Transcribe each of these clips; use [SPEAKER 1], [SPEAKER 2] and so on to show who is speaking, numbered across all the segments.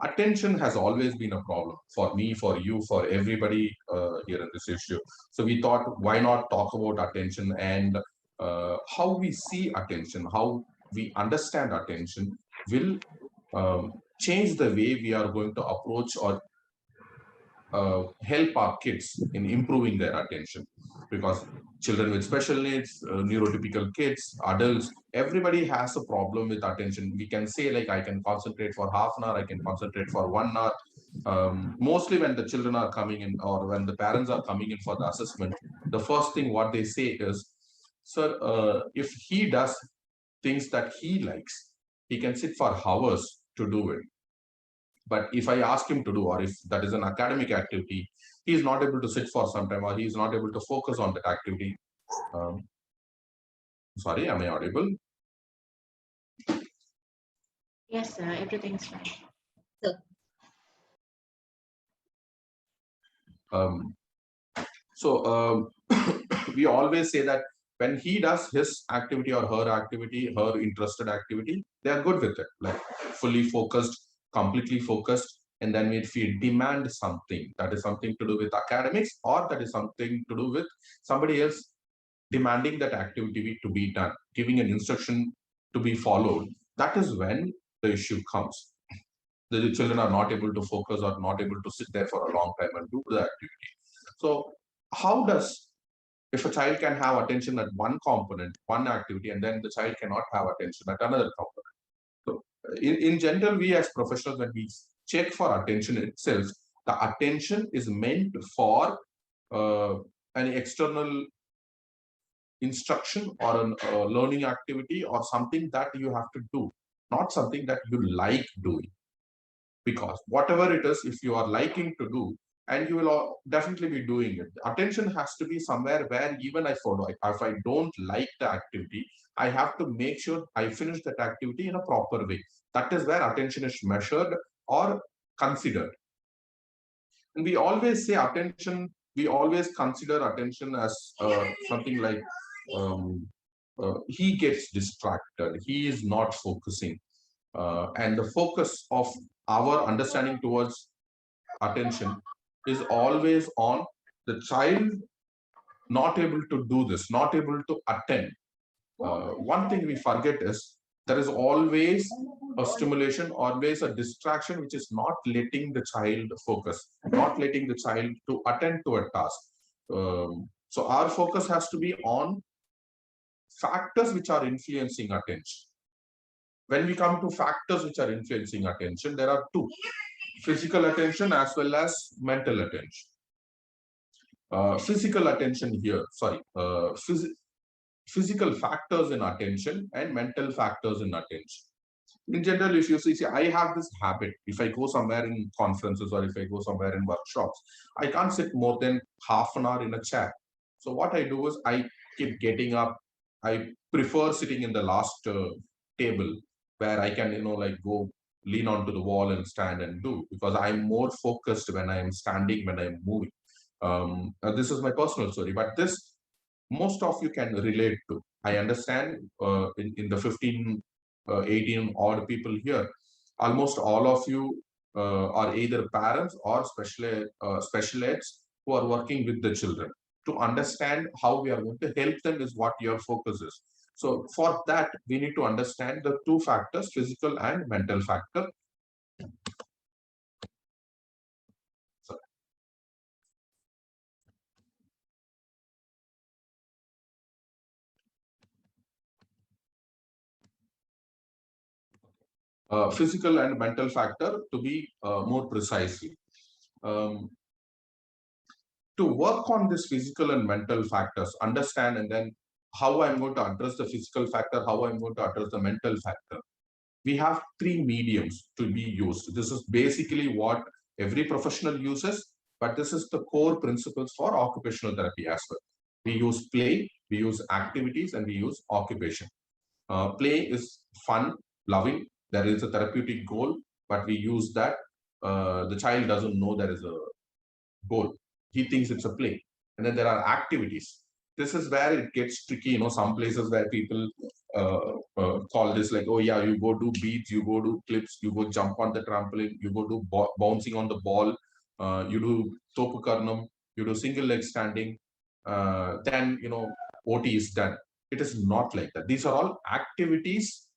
[SPEAKER 1] attention has always been a problem for me, for you, for everybody here in this issue. So we thought, why not talk about attention and how we see attention, how we understand attention will change the way we are going to approach or help our kids in improving their attention. Because children with special needs, neurotypical kids, adults, everybody has a problem with attention. We can say, like, I can concentrate for half an hour, I can concentrate for 1 hour. Mostly when the children are coming in or when the parents are coming in for the assessment, the first thing what they say is, sir, if he does things that he likes, he can sit for hours to do it. But if I ask him to do, or if that is an academic activity, he is not able to sit for some time, or he is not able to focus on that activity. Sorry, am I audible?
[SPEAKER 2] Yes, sir, everything's fine.
[SPEAKER 3] Sir.
[SPEAKER 1] We always say that when he does his activity or her activity, her interested activity, they are good with it, like fully focused, completely focused. And then if we demand something, that is something to do with academics, or that is something to do with somebody else demanding that activity to be done, giving an instruction to be followed, that is when the issue comes. The children are not able to focus or not able to sit there for a long time and do the activity. So how does, if a child can have attention at one component, one activity, and then the child cannot have attention at another component? So in general, we as professionals, when we check for attention itself, the attention is meant for an external instruction or a learning activity or something that you have to do, not something that you like doing. Because whatever it is, if you are liking to do, and you will definitely be doing it, attention has to be somewhere where even I follow. If I don't like the activity, I have to make sure I finish that activity in a proper way. That is where attention is measured or considered. And we always say attention, we always consider attention as something like he gets distracted, he is not focusing. And the focus of our understanding towards attention is always on the child not able to do this, not able to attend. One thing we forget is there is always a stimulation, always a distraction, which is not letting the child focus, not letting the child to attend to a task. So our focus has to be on factors which are influencing attention. When we come to factors which are influencing attention, there are two: physical attention as well as mental attention. Physical attention here, sorry, physical factors in attention and mental factors in attention. In general, if you see, I have this habit, if I go somewhere in conferences or if I go somewhere in workshops, I can't sit more than half an hour in a chair. So what I do is I keep getting up. I prefer sitting in the last table where I can, like go lean onto the wall and stand and do, because I'm more focused when I'm standing, when I'm moving. This is my personal story, but this most of you can relate to. I understand in the 15, 18 odd people here, almost all of you are either parents or special eds who are working with the children. To understand how we are going to help them is what your focus is. So for that, we need to understand the two factors, physical and mental factor. Physical and mental factor, to be more precisely. To work on this physical and mental factors, understand, and then how I'm going to address the physical factor, how I'm going to address the mental factor. We have three mediums to be used. This is basically what every professional uses, but this is the core principles for occupational therapy as well. We use play, we use activities, and we use occupation. Play is fun, loving. There is a therapeutic goal, but we use that. The child doesn't know there is a goal. He thinks it's a play. And then there are activities. this is where it gets tricky. Some places where people call this like, oh yeah, you go do beats, you go do clips, you go jump on the trampoline, you go do bouncing on the ball, you do topu karnam, you do single leg standing, then OT is done. It is not like that. These are all activities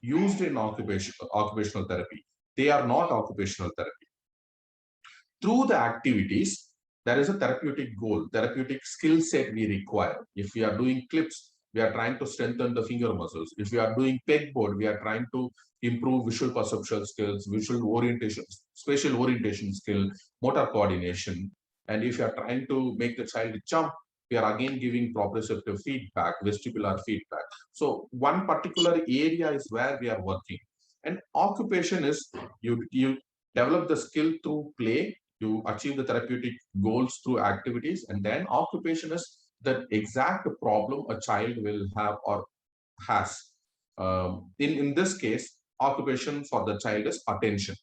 [SPEAKER 1] used in occupational therapy. They are not occupational therapy. Through the activities, there is a therapeutic goal, therapeutic skill set we require. If we are doing clips, we are trying to strengthen the finger muscles. If we are doing pegboard, we are trying to improve visual perceptual skills, visual orientation, spatial orientation skill, motor coordination. And if you are trying to make the child jump, we are again giving proprioceptive feedback, vestibular feedback. So one particular area is where we are working. And occupation is you develop the skill through play, you achieve the therapeutic goals through activities, and then occupation is the exact problem a child will have or has. In this case, occupation for the child is attention.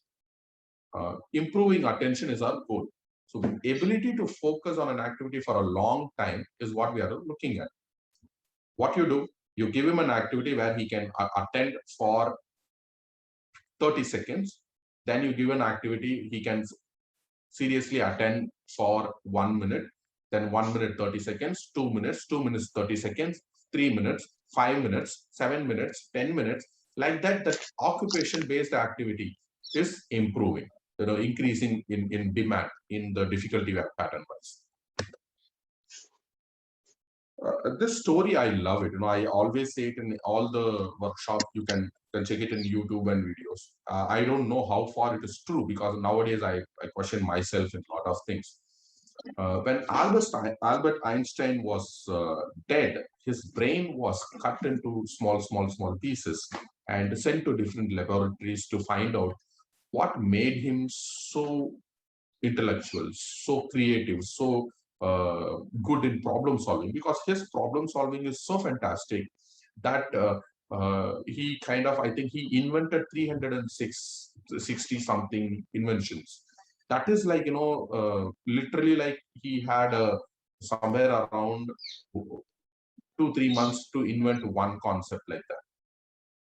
[SPEAKER 1] Improving attention is our goal. So ability to focus on an activity for a long time is what we are looking at. What you do, you give him an activity where he can attend for 30 seconds. Then you give an activity he can seriously attend for 1 minute, then 1 minute 30 seconds, 2 minutes, 2 minutes 30 seconds, 3 minutes, 5 minutes, 7 minutes, 10 minutes. Like that, that occupation based activity is improving, increasing in demand in the difficulty pattern wise. This story, I love it. I always say it in all the workshops. You can check it in YouTube and videos. I don't know how far it is true, because nowadays I question myself in a lot of things. When Albert Einstein was dead, his brain was cut into small pieces and sent to different laboratories to find out what made him so intellectual, so creative, so good in problem solving, because his problem solving is so fantastic that he kind of, I think he invented 360 something inventions. That is like, literally like he had somewhere around 2-3 months to invent one concept like that.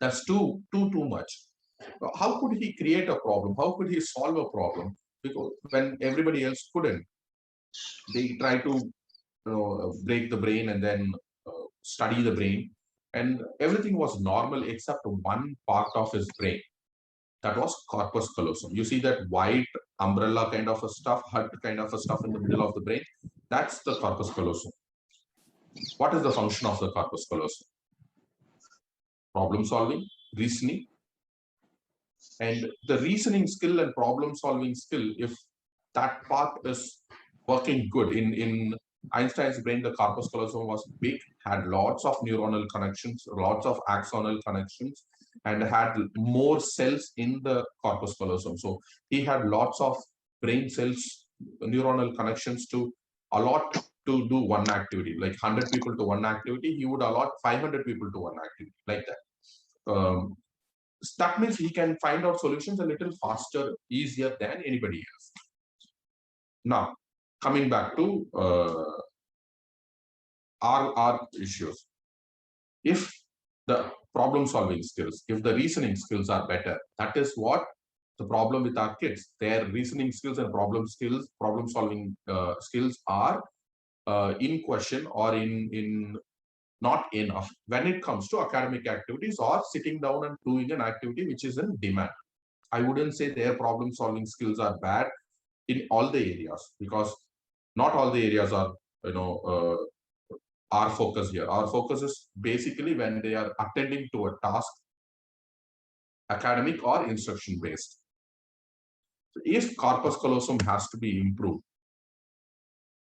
[SPEAKER 1] That's too much. How could he create a problem? How could he solve a problem? Because when everybody else couldn't, they try to break the brain and then study the brain, and everything was normal except one part of his brain. That was corpus callosum. You see that white umbrella kind of a stuff, hut kind of a stuff in the middle of the brain? That's the corpus callosum. What is the function of the corpus callosum? Problem solving, reasoning. And the reasoning skill and problem solving skill, if that part is working good, in Einstein's brain, the corpus callosum was big, had lots of neuronal connections, lots of axonal connections, and had more cells in the corpus callosum. So he had lots of brain cells, neuronal connections to allot to do one activity, like 100 people to one activity, he would allot 500 people to one activity, like that. That means he can find out solutions a little faster, easier than anybody else. Now, coming back to our issues. If the problem solving skills, if the reasoning skills are better, that is what the problem with our kids. Their reasoning skills and problem solving skills are in question, or in not enough when it comes to academic activities or sitting down and doing an activity which is in demand. I wouldn't say their problem solving skills are bad in all the areas, because not all the areas are, our focus here. Our focus is basically when they are attending to a task, academic or instruction based. So if corpus callosum has to be improved,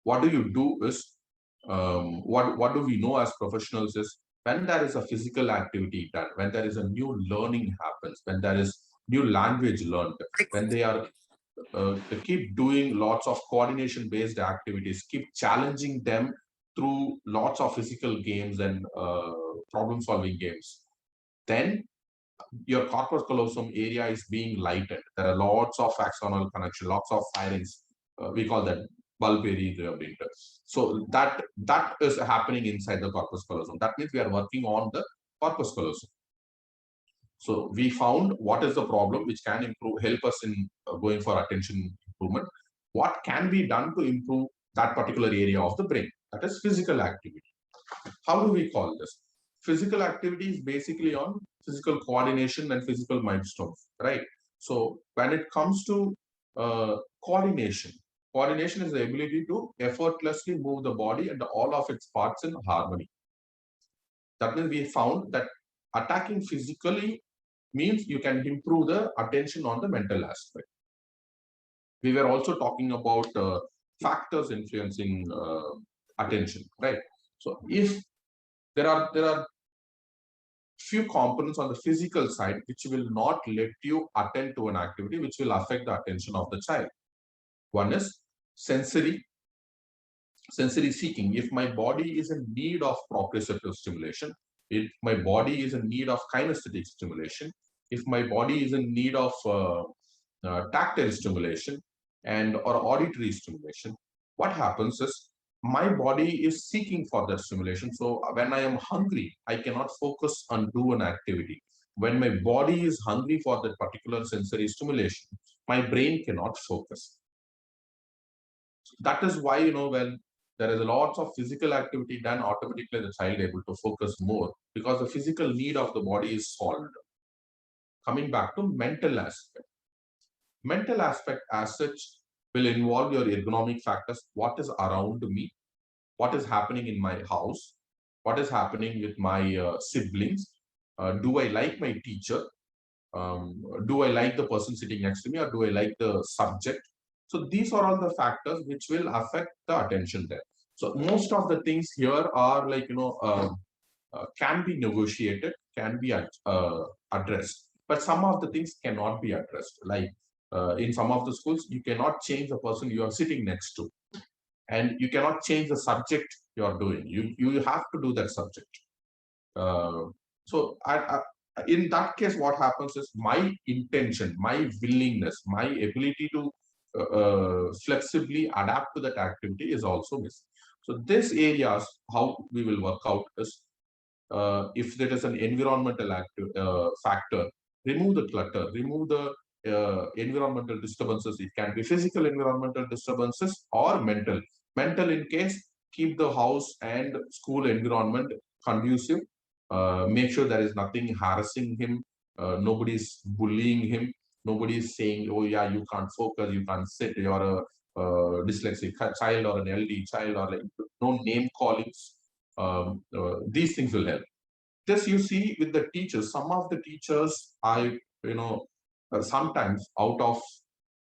[SPEAKER 1] what do you do is, what do we know as professionals is, when there is a physical activity done, when there is a new learning happens, when there is new language learned, when they are they keep doing lots of coordination based activities, keep challenging them through lots of physical games and problem solving games, then your corpus callosum area is being lightened. There are lots of axonal connection, lots of firings. We call that bulb area rehabilitator. So that is happening inside the corpus callosum. That means we are working on the corpus callosum. So we found what is the problem which can help us in going for attention improvement. What can be done to improve that particular area of the brain? That is physical activity. How do we call this? Physical activity is basically on physical coordination and physical milestones, right? So when it comes to coordination is the ability to effortlessly move the body and all of its parts in harmony. That means we found that attacking physically means you can improve the attention on the mental aspect. We were also talking about factors influencing attention, right? So if there are few components on the physical side which will not let you attend to an activity which will affect the attention of the child. One is sensory seeking. If my body is in need of proprioceptive stimulation, if my body is in need of kinesthetic stimulation, if my body is in need of tactile stimulation and or auditory stimulation, what happens is my body is seeking for that stimulation. So when I am hungry, I cannot focus on do an activity. When my body is hungry for that particular sensory stimulation, my brain cannot focus. That is why, when there is a lots of physical activity done, automatically the child able to focus more because the physical need of the body is solved. Coming back to mental aspect. Mental aspect as such will involve your ergonomic factors, what is around me, what is happening in my house, what is happening with my siblings, do I like my teacher, do I like the person sitting next to me, or do I like the subject? So these are all the factors which will affect the attention there. So most of the things here are like, can be negotiated, can be addressed, but some of the things cannot be addressed. Like in some of the schools, you cannot change the person you are sitting next to, and you cannot change the subject you are doing. You have to do that subject. So in that case, what happens is my intention, my willingness, my ability to flexibly adapt to that activity is also missing. So these areas, how we will work out is, if there is an environmental factor, remove the clutter, remove the environmental disturbances. It can be physical environmental disturbances or mental. Mental in case, keep the house and school environment conducive. Make sure there is nothing harassing him. Nobody's bullying him. Nobody's saying, oh yeah, you can't focus, you can't sit, you're a dyslexic child or an LD child, or like no name callings. These things will help. This you see with the teachers. Some of the teachers, sometimes out of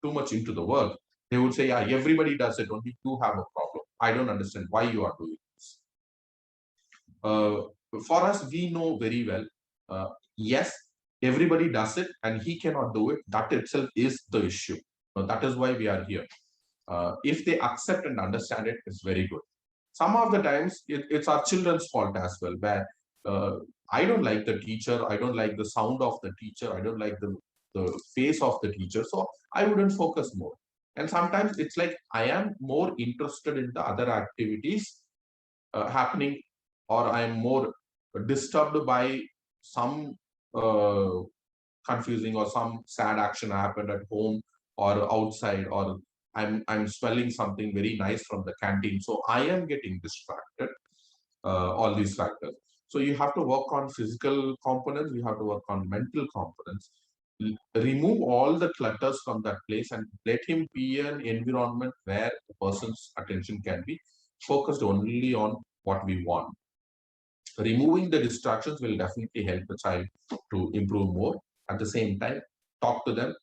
[SPEAKER 1] too much into the work, they would say, yeah, everybody does it, only you have a problem. I don't understand why you are doing this. For us, we know very well, yes, everybody does it and he cannot do it. That itself is the issue. That is why we are here. If they accept and understand it, it's very good. Some of the times it's our children's fault as well, where I don't like the teacher, I don't like the sound of the teacher, I don't like the face of the teacher, so I wouldn't focus more. And sometimes it's like I am more interested in the other activities happening, or I am more disturbed by some confusing or some sad action happened at home or outside, or I'm smelling something very nice from the canteen, so I am getting distracted. All these factors. So you have to work on physical components, you have to work on mental components. Remove all the clutters from that place and let him be an environment where the person's attention can be focused only on what we want. Removing the distractions will definitely help the child to improve more. At the same time, talk to them,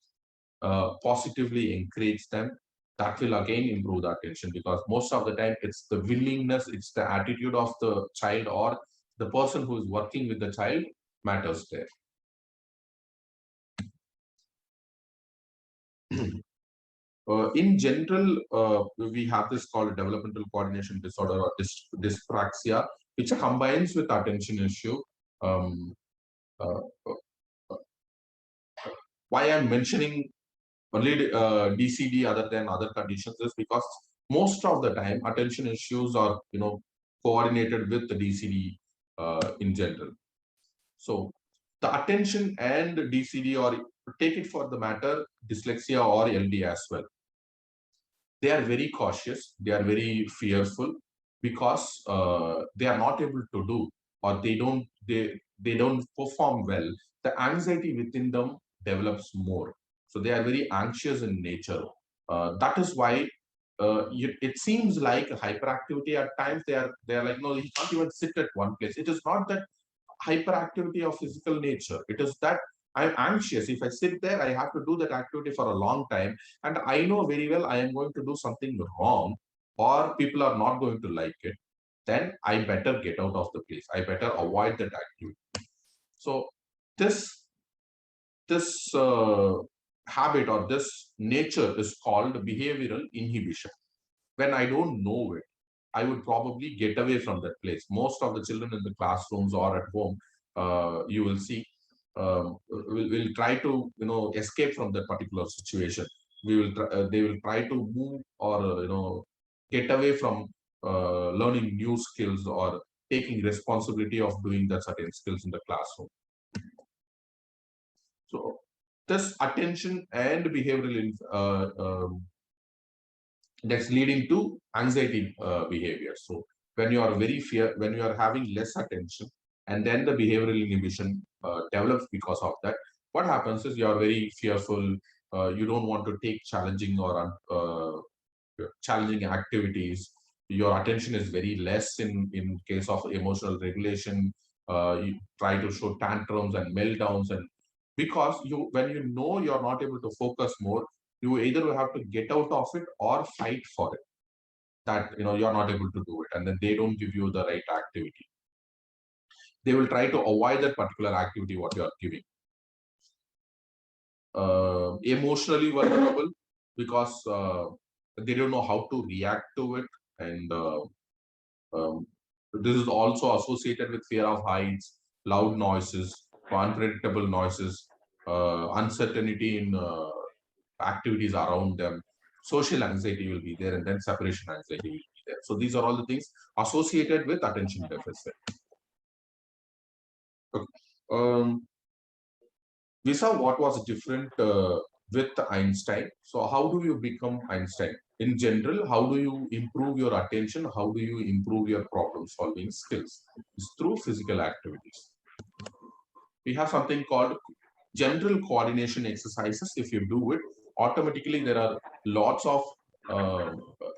[SPEAKER 1] positively encourage them. That will again improve the attention, because most of the time it's the willingness, it's the attitude of the child or the person who is working with the child matters there. In general, we have this called developmental coordination disorder or dyspraxia, which combines with attention issue. Why I'm mentioning only DCD other than other conditions is because most of the time attention issues are coordinated with the DCD in general. So the attention and DCD, or take it for the matter, dyslexia or LD as well, they are very cautious, they are very fearful, because they are not able to do, or they don't perform well. The anxiety within them develops more, so they are very anxious in nature. That is why it seems like hyperactivity at times. They are like, no, you can't even sit at one place. It is not that hyperactivity of physical nature. It is that I'm anxious. If I sit there, I have to do that activity for a long time. And I know very well I am going to do something wrong, or people are not going to like it. Then I better get out of the place. I better avoid that activity. So this habit or this nature is called behavioral inhibition. When I don't know it, I would probably get away from that place. Most of the children in the classrooms or at home, you will see, will try to escape from that particular situation. They will try to move, or get away from learning new skills, or taking responsibility of doing that certain skills in the classroom. So this attention and behavioral that's leading to anxiety behavior. So when you are when you are having less attention, and then the behavioral inhibition develops because of that, what happens is you are very fearful. You don't want to take challenging or challenging activities. Your attention is very less in case of emotional regulation. You try to show tantrums and meltdowns, and because when you know you're not able to focus more, you either have to get out of it or fight for it, that you're not able to do it, and then they don't give you the right activity. They will try to avoid that particular activity what you are giving. Emotionally vulnerable, because they don't know how to react to it, and this is also associated with fear of heights, loud noises, unpredictable noises, uncertainty in activities around them. Social anxiety will be there, and then separation anxiety will be there. So these are all the things associated with attention deficit. Okay. We saw what was different with Einstein. So how do you become Einstein? In general, how do you improve your attention? How do you improve your problem solving skills? It's through physical activities. We have something called general coordination exercises. If you do it, automatically there are lots of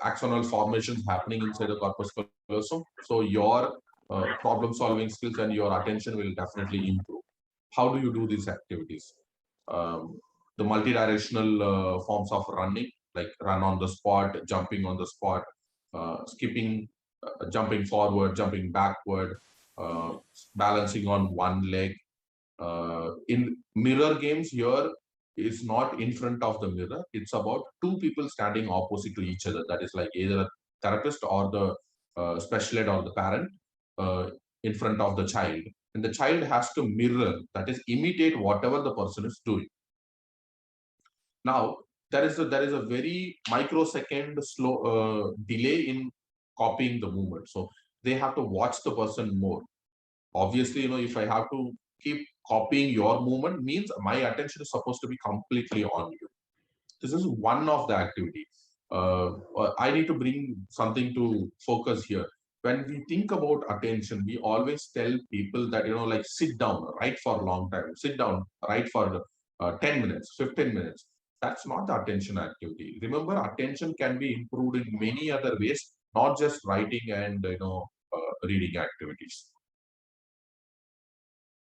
[SPEAKER 1] axonal formations happening inside the corpus callosum. So your problem solving skills and your attention will definitely improve. How do you do these activities? The multidirectional forms of running, like run on the spot, jumping on the spot, skipping, jumping forward, jumping backward, balancing on one leg. In mirror games, here is not in front of the mirror. It's about two people standing opposite to each other. That is like either a therapist or the special ed or the parent in front of the child. And the child has to mirror, that is, imitate whatever the person is doing. Now, there is a very microsecond slow delay in copying the movement. So they have to watch the person more. Obviously, if I have to keep copying your movement, means my attention is supposed to be completely on you. This is one of the activity. I need to bring something to focus here. When we think about attention, we always tell people that, like sit down, write for a long time, sit down, write for 10 minutes, 15 minutes. That's not the attention activity. Remember, attention can be improved in many other ways, not just writing and, reading activities.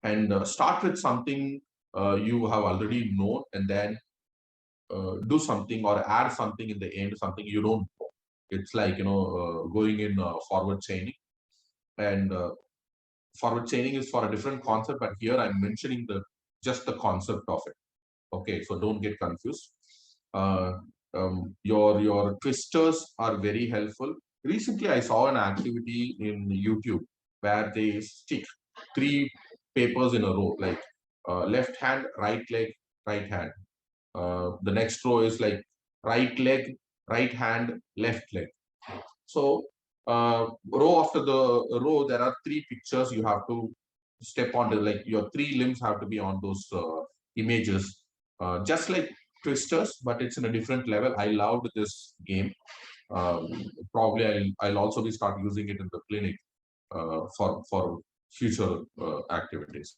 [SPEAKER 1] And start with something you have already known, and then do something or add something in the end, something you don't know. It's like going in forward chaining, and forward chaining is for a different concept, but here I'm mentioning just the concept of it. Okay, so don't get confused. Your twisters are very helpful. Recently I saw an activity in YouTube where they stick 3 papers in a row, like left hand, right leg, right hand. The next row is like right leg, right hand, left leg. So row after the row, there are three pictures you have to step on. Like your three limbs have to be on those images, just like Twisters, but it's in a different level. I loved this game. Um, Probably I'll also be start using it in the clinic for future activities.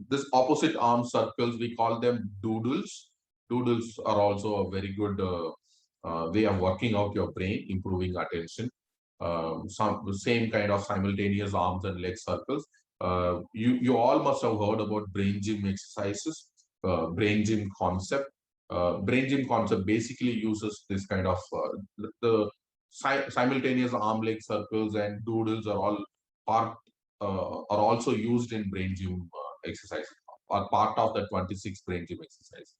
[SPEAKER 1] This opposite arm circles, we call them doodles. Doodles are also a very good way of working out your brain, improving attention. Some the same kind of simultaneous arms and leg circles. You all must have heard about brain gym exercises, brain gym concept. Brain gym concept basically uses this kind of the simultaneous arm leg circles and doodles are all part are also used in brain gym exercise, are part of the 26 brain gym exercise.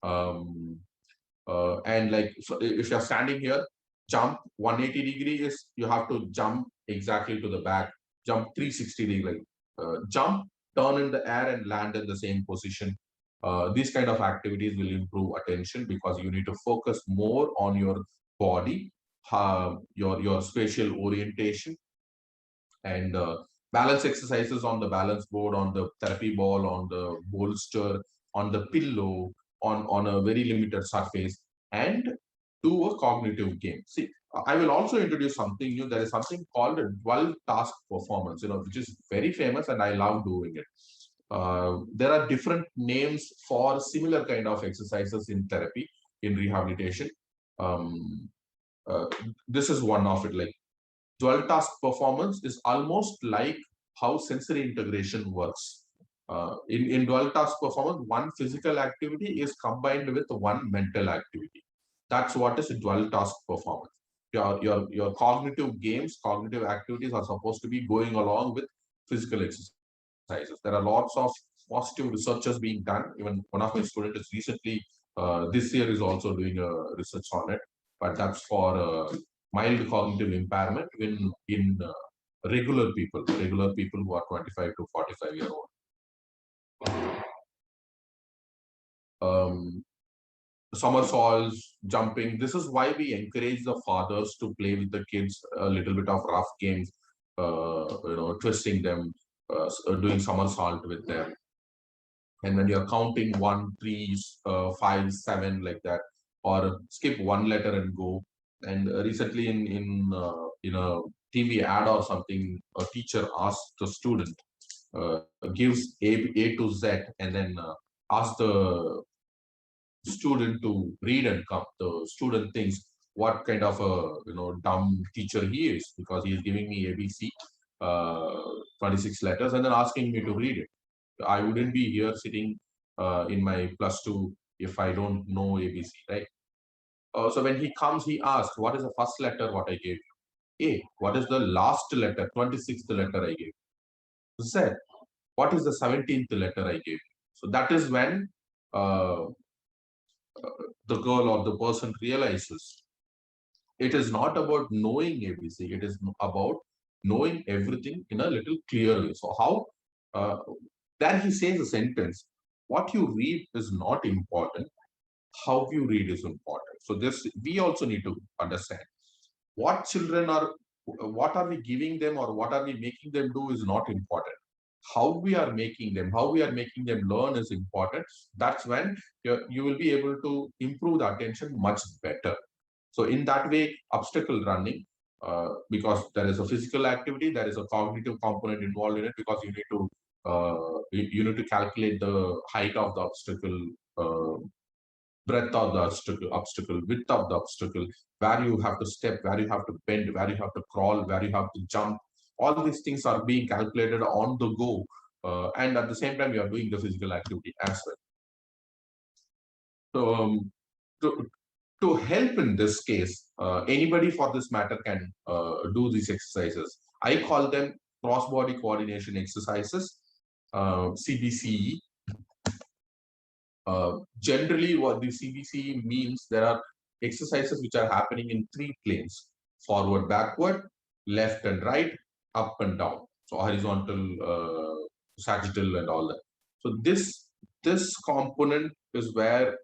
[SPEAKER 1] And like, so if you're standing here, jump 180 degree is you have to jump exactly to the back, jump 360 degree, jump, turn in the air and land in the same position. These kind of activities will improve attention because you need to focus more on your body, your spatial orientation, and balance exercises on the balance board, on the therapy ball, on the bolster, on the pillow, on a very limited surface, and do a cognitive game. See, I will also introduce something new. There is something called a 12 task performance, which is very famous, and I love doing it. There are different names for similar kind of exercises in therapy, in rehabilitation. Um, uh, this is one of it. Like, dual task performance is almost like how sensory integration works. In dual task performance, one physical activity is combined with one mental activity. That's what is dual task performance. Your cognitive games, cognitive activities are supposed to be going along with physical exercises. There are lots of positive researches being done. Even one of my students is recently, this year is also doing a research on it, but that's for mild cognitive impairment in regular people who are 25 to 45-year old. Um, Somersaults, jumping. This is why we encourage the fathers to play with the kids a little bit of rough games, twisting them, doing somersault with them. And when you're counting 1, 3, 5, 7 like that, or skip one letter and go. And recently in a TV ad or something, a teacher asked the student, gives A to Z, and then asks the student to read and come. The student thinks what kind of a dumb teacher he is, because he is giving me ABC, 26 letters, and then asking me to read it. I wouldn't be here sitting in my +2 if I don't know ABC, right? So when he comes, he asks, what is the first letter what I gave you? A. What is the last letter, 26th letter I gave you? Z. What is the 17th letter I gave you? So that is when uh, the girl or the person realizes it is not about knowing ABC, it is about knowing everything in a little clear way. So how, uh, then he says a sentence, what you read is not important, how you read is important. So this, we also need to understand what children are, what are we giving them or what are we making them do is not important. How we are making them, how we are making them learn is important. That's when you will be able to improve the attention much better. So in that way, obstacle running, because there is a physical activity, there is a cognitive component involved in it, because you need to you need to calculate the height of the obstacle, uh, breadth of the obstacle, width of the obstacle, where you have to step, where you have to bend, where you have to crawl, where you have to jump. All these things are being calculated on the go, and at the same time, you are doing the physical activity as well. So, to help in this case, anybody for this matter can do these exercises. I call them cross-body coordination exercises, CBCE. Generally, what the CBCE means, there are exercises which are happening in 3 planes: forward, backward, left and right, up and down. So horizontal, sagittal, and all that. So this component is where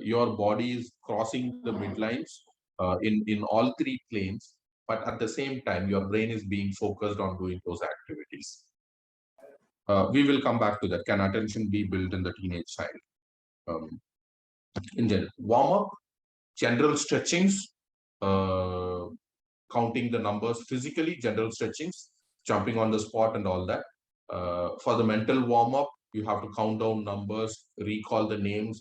[SPEAKER 1] your body is crossing the midlines in all three planes, but at the same time, your brain is being focused on doing those activities. We will come back to that. Can attention be built in the teenage child? Um, in general, warm up, general stretchings, uh, counting the numbers physically, general stretchings, jumping on the spot, and all that. For the mental warm up, you have to count down numbers, recall the names,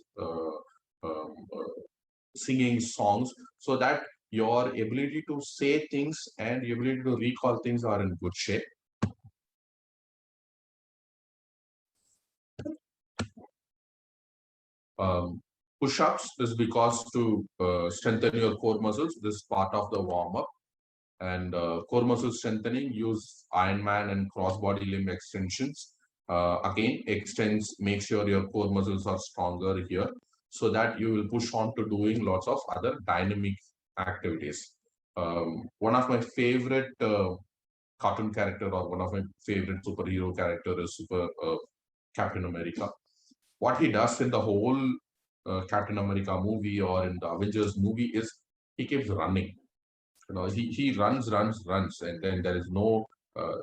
[SPEAKER 1] singing songs, so that your ability to say things and your ability to recall things are in good shape. Push-ups is because to strengthen your core muscles. This is part of the warm-up. And core muscle strengthening, use Ironman and cross-body limb extensions. Again, extends, make sure your core muscles are stronger here, so that you will push on to doing lots of other dynamic activities. One of my favorite cartoon character, or one of my favorite superhero character, is Captain America. What he does in the whole Captain America movie or in the Avengers movie is he keeps running. He runs, and then there is no uh,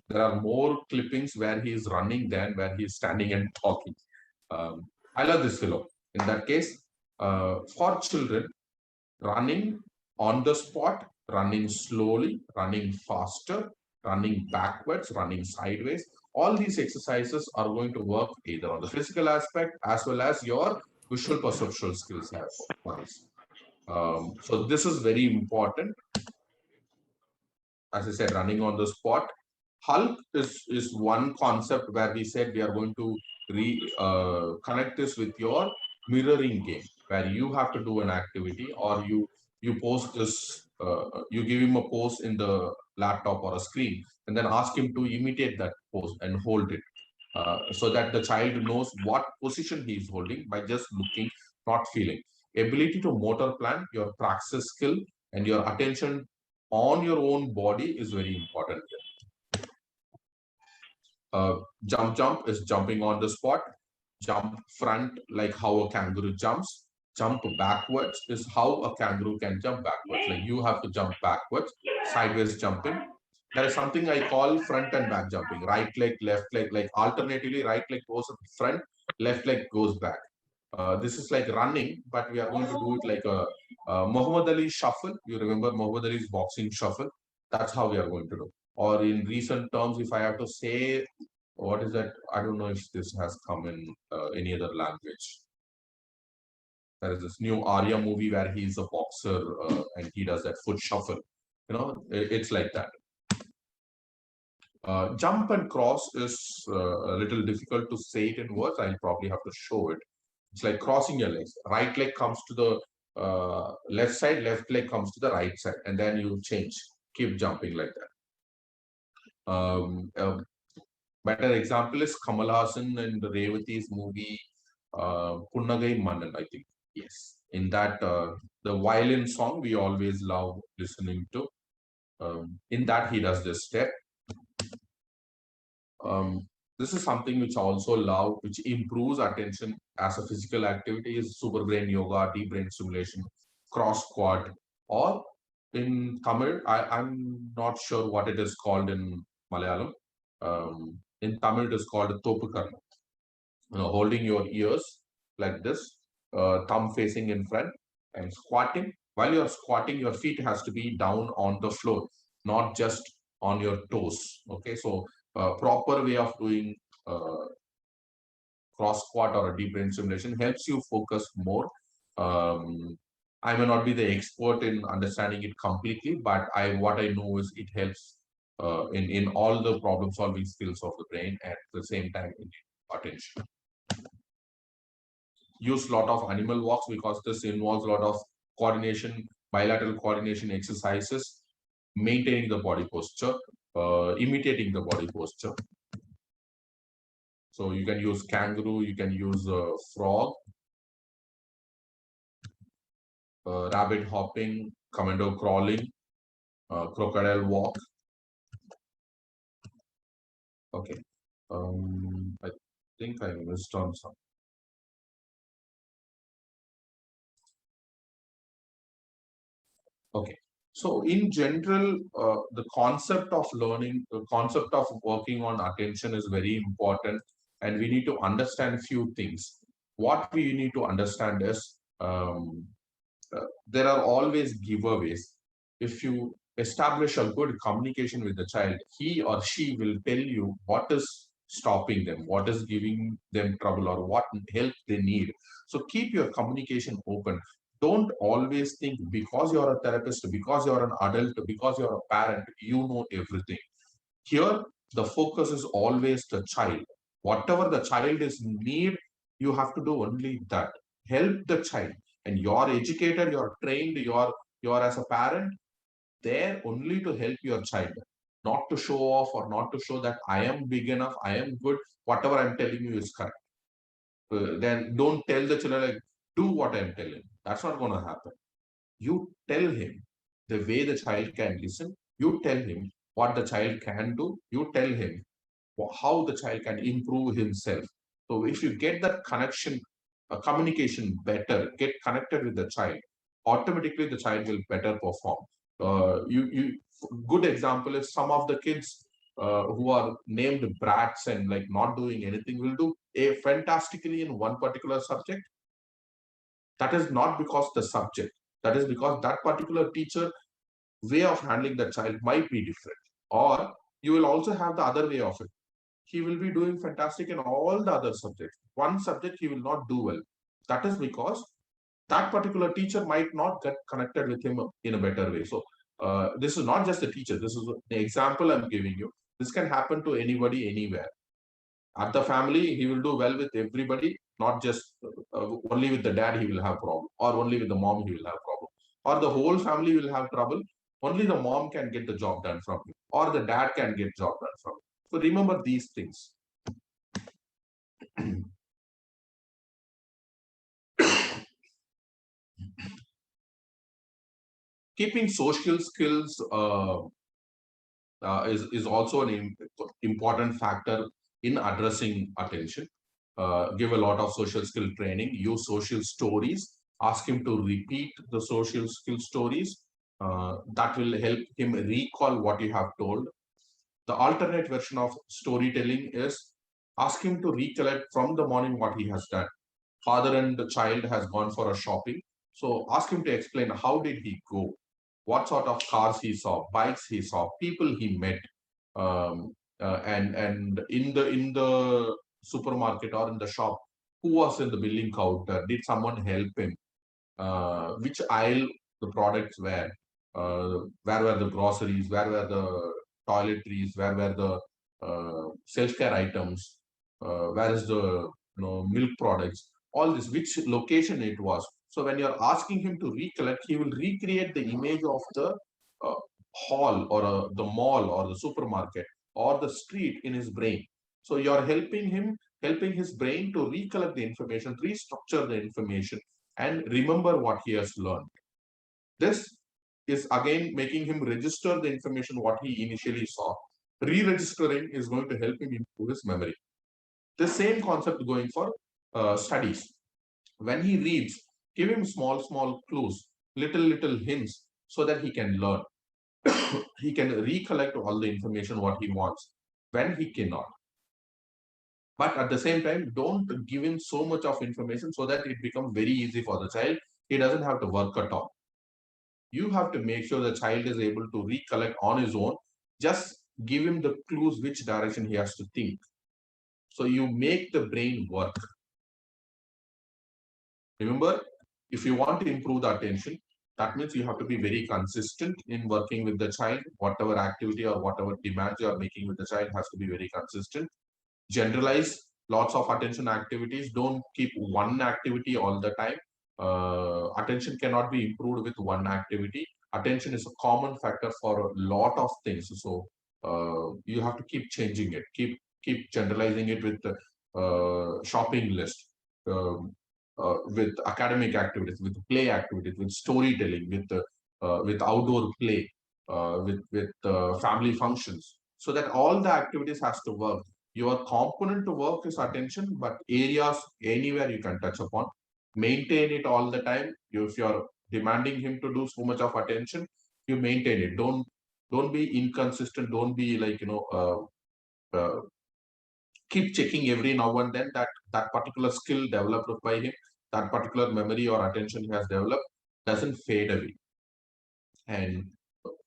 [SPEAKER 1] there are more clippings where he is running than where he is standing and talking. I love this fellow. In that case, for children, running on the spot, running slowly, running faster, running backwards, running sideways, all these exercises are going to work either on the physical aspect as well as your visual perceptual skills as well. So this is very important. As I said, running on the spot. Hulk is one concept where we said we are going to connect this with your mirroring game, where you have to do an activity, or you post this, you give him a pose in the laptop or a screen, and then ask him to imitate that pose and hold it, so that the child knows what position he is holding by just looking, not feeling. Ability to motor plan, your praxis skill, and your attention on your own body is very important. Jump is jumping on the spot. Jump front, like how a kangaroo jumps. Jump backwards is how a kangaroo can jump backwards. Like you have to jump backwards, sideways jumping. There is something I call front and back jumping. Right leg, left leg, like alternatively, right leg goes at the front, left leg goes back. This is like running, but we are going to do it like a Muhammad Ali shuffle. You remember Muhammad Ali's boxing shuffle? That's how we are going to do. Or in recent terms, if I have to say, what is that? I don't know if this has come in any other language. There is this new Arya movie where he's a boxer and he does that foot shuffle. It's like that. Jump and cross is a little difficult to say it in words. I'll probably have to show it. It's like crossing your legs. Right leg comes to the left side, left leg comes to the right side, and then you change. Keep jumping like that. Better example is Kamal Hassan and Revati's movie Punnagai Manan, I think. Yes. In that, the violin song we always love listening to. In that, he does this step. This is something which I also love, which improves attention as a physical activity, is super brain yoga, deep brain stimulation, cross squat, or in Tamil, I'm not sure what it is called in Malayalam. In Tamil, it is called Topukarna. Holding your ears like this, thumb facing in front, and squatting. While you're squatting, your feet has to be down on the floor, not just on your toes. Okay, so proper way of doing cross squat or a deep brain stimulation helps you focus more. I may not be the expert in understanding it completely, but what I know is it helps in all the problem solving skills of the brain, at the same time in attention. Use a lot of animal walks because this involves a lot of coordination, bilateral coordination exercises, maintaining the body posture, imitating the body posture. So you can use kangaroo, you can use frog, rabbit hopping, commando crawling, crocodile walk. Okay. I think I missed on some. Okay. So in general, the concept of learning, the concept of working on attention is very important, and we need to understand a few things. What we need to understand is there are always giveaways. If you establish a good communication with the child, he or she will tell you what is stopping them, what is giving them trouble, or what help they need. So keep your communication open. Don't always think because you're a therapist, because you're an adult, because you're a parent, you know everything. Here, the focus is always the child. Whatever the child is in need, you have to do only that. Help the child. And you're educated, you're trained, you're as a parent there only to help your child, not to show off or not to show that I am big enough, I am good, whatever I'm telling you is correct. Then don't tell the children like, do what I'm telling. That's not going to happen. You tell him the way the child can listen. You tell him what the child can do. You tell him how the child can improve himself. So if you get that connection, communication better, get connected with the child, automatically the child will better perform. You good example is some of the kids who are named brats and like not doing anything will do a fantastically in one particular subject. That is not because the subject. That is because that particular teacher way of handling the child might be different. Or you will also have the other way of it. He will be doing fantastic in all the other subjects. One subject he will not do well. That is because that particular teacher might not get connected with him in a better way. So this is not just the teacher. This is the example I'm giving you. This can happen to anybody, anywhere. At the family, he will do well with everybody, not just only with the dad he will have problem, or only with the mom he will have problem, or the whole family will have trouble. Only the mom can get the job done from him, or the dad can get job done from him. So remember these things. Keeping social skills is also an important factor in addressing attention. Give a lot of social skill training, use social stories, ask him to repeat the social skill stories. That will help him recall what you have told. The alternate version of storytelling is ask him to recollect from the morning what he has done. Father and the child has gone for a shopping. So ask him to explain how did he go, what sort of cars he saw, bikes he saw, people he met, and in the supermarket or in the shop, who was in the billing counter? Did someone help him? Which aisle the products were? Where were the groceries? Where were the toiletries? Where were the self-care items? Where is the milk products? All this, which location it was. So when you're asking him to recollect, he will recreate the image of the uh, hall or the mall or the supermarket or the street in his brain. So you're helping his brain to recollect the information, restructure the information, and remember what he has learned. This is again making him register the information what he initially saw. Re-registering is going to help him improve his memory. The same concept going for studies. When he reads, give him small clues, little hints, so that he can learn. He can recollect all the information what he wants when he cannot. But at the same time, don't give him so much of information so that it becomes very easy for the child. He doesn't have to work at all. You have to make sure the child is able to recollect on his own. Just give him the clues which direction he has to think. So you make the brain work. Remember, if you want to improve the attention, that means you have to be very consistent in working with the child. Whatever activity or whatever demands you are making with the child has to be very consistent. Generalize lots of attention activities. Don't keep one activity all the time. Attention cannot be improved with one activity. Attention is a common factor for a lot of things. So you have to keep changing it. Keep generalizing it with the shopping list, with academic activities, with play activities, with storytelling, with outdoor play, with family functions, so that all the activities has to work. Your component to work is attention, but areas anywhere you can touch upon. Maintain it all the time. If you're demanding him to do so much of attention, you maintain it. Don't be inconsistent. Don't be like, keep checking every now and then that that particular skill developed by him, that particular memory or attention he has developed doesn't fade away. And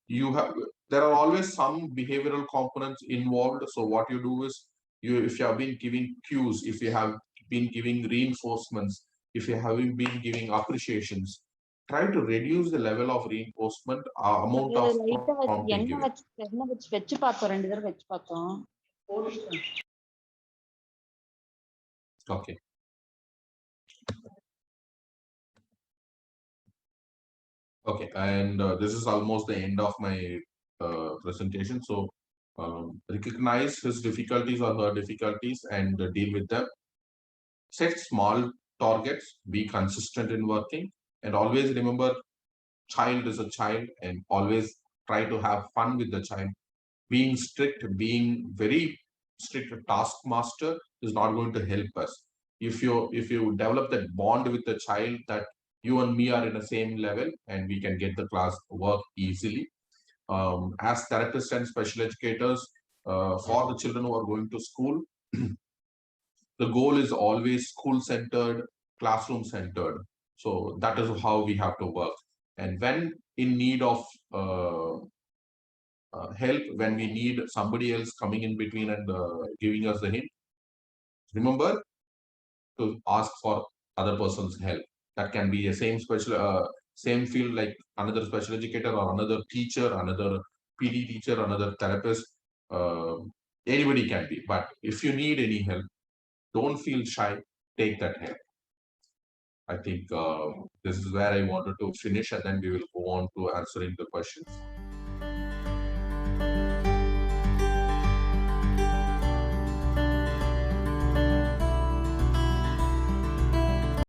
[SPEAKER 1] you have, there are always some behavioral components involved. So what you do is, if you have been giving cues, if you have been giving reinforcements, if you have been giving appreciations, try to reduce the level of reinforcement, amount of prompting given.
[SPEAKER 3] எண்ணெய் வச்சு பார்த்தோம், 2 தடவை வச்சு பார்த்தோம்.
[SPEAKER 1] Okay. Okay, and this is almost the end of my presentation. So recognize his difficulties or her difficulties and deal with them. Set small targets, be consistent in working, and always remember, child is a child, and always try to have fun with the child. Being strict, being very strict taskmaster is not going to help us. If you develop that bond with the child, that you and me are in the same level, and we can get the class work easily. As therapists and special educators, for the children who are going to school, the goal is always school-centered, classroom-centered. So that is how we have to work. And when in need of help, when we need somebody else coming in between and giving us the hint, remember to ask for other person's help. That can be a same field, like another special educator or another teacher, another PD teacher, another therapist. Anybody can be. But if you need any help, don't feel shy, take that help. I think this is where I wanted to finish, and then we will go on to answering the questions.